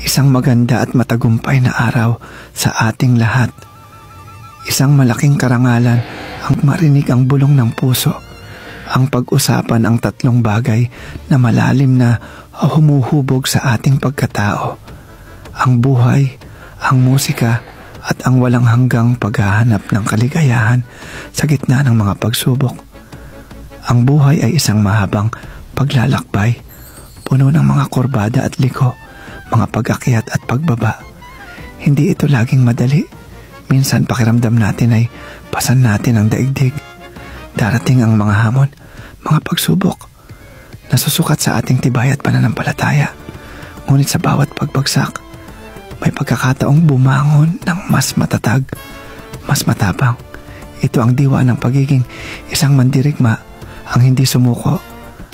Isang maganda at matagumpay na araw sa ating lahat. Isang malaking karangalan ang marinig ang bulong ng puso, ang pag-usapan ang tatlong bagay na malalim na humuhubog sa ating pagkatao. Ang buhay, ang musika, at ang walang hanggang paghahanap ng kaligayahan sa gitna ng mga pagsubok. Ang buhay ay isang mahabang paglalakbay, puno ng mga kurbada at liko, mga pag-akyat at pagbaba. Hindi ito laging madali. Minsan pakiramdam natin ay pasan natin ang daigdig. Darating ang mga hamon, mga pagsubok, nasusukat sa ating tibay at pananampalataya. Ngunit sa bawat pagbagsak, may pagkakataong bumangon ng mas matatag, mas matapang. Ito ang diwa ng pagiging isang mandirigma, ang hindi sumuko,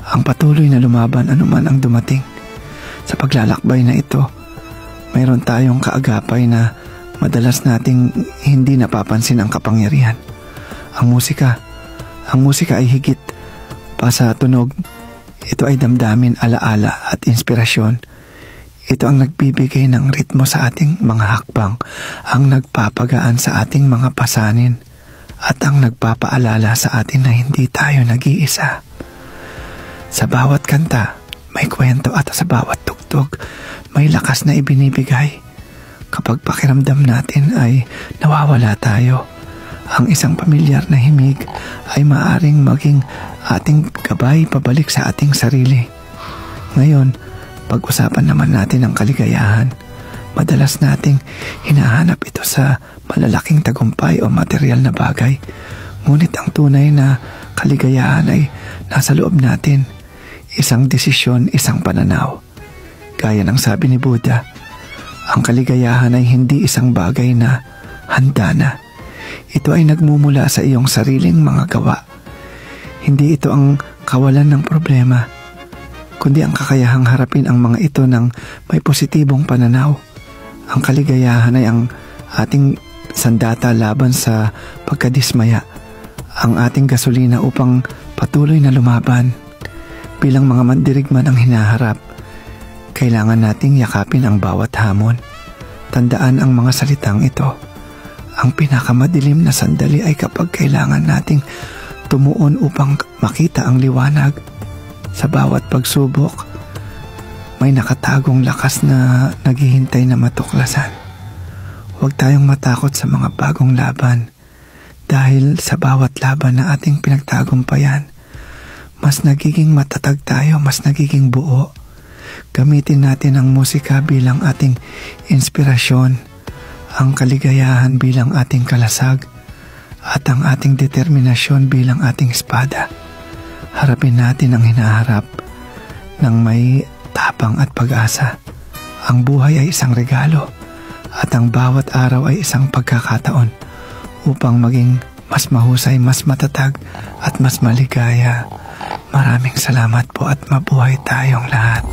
ang patuloy na lumaban anuman ang dumating. Sa paglalakbay na ito, mayroon tayong kaagapay na madalas nating hindi napapansin ang kapangyarihan. Ang musika ay higit pa sa tunog. Ito ay damdamin, alaala at inspirasyon. Ito ang nagbibigay ng ritmo sa ating mga hakbang, ang nagpapagaan sa ating mga pasanin, at ang nagpapaalala sa atin na hindi tayo nag-iisa. Sa bawat kanta, may kwento, at sa bawat tugtog, may lakas na ibinibigay. Kapag pakiramdam natin ay nawawala tayo, ang isang pamilyar na himig ay maaring maging ating gabay pabalik sa ating sarili. Ngayon, pag-usapan naman natin ang kaligayahan. Madalas nating hinahanap ito sa malalaking tagumpay o material na bagay. Ngunit ang tunay na kaligayahan ay nasa loob natin. Isang desisyon, isang pananaw. Gaya ng sabi ni Buddha, ang kaligayahan ay hindi isang bagay na handa na. Ito ay nagmumula sa iyong sariling mga gawa. Hindi ito ang kawalan ng problema, kundi ang kakayahang harapin ang mga ito ng may positibong pananaw. Ang kaligayahan ay ang ating sandata laban sa pagkadismaya, ang ating gasolina upang patuloy na lumaban. Bilang mga mandirigma ng hinaharap, kailangan nating yakapin ang bawat hamon. Tandaan ang mga salitang ito. Ang pinakamadilim na sandali ay kapag kailangan nating tumuon upang makita ang liwanag. Sa bawat pagsubok, may nakatagong lakas na naghihintay na matuklasan. Huwag tayong matakot sa mga bagong laban, dahil sa bawat laban na ating pinagtagumpayan, mas nagiging matatag tayo, mas nagiging buo. Gamitin natin ang musika bilang ating inspirasyon, ang kaligayahan bilang ating kalasag, at ang ating determinasyon bilang ating espada. Harapin natin ang hinaharap ng may tapang at pag-asa. Ang buhay ay isang regalo, at ang bawat araw ay isang pagkakataon upang maging mas mahusay, mas matatag, at mas maligaya. Maraming salamat po at mabuhay tayong lahat.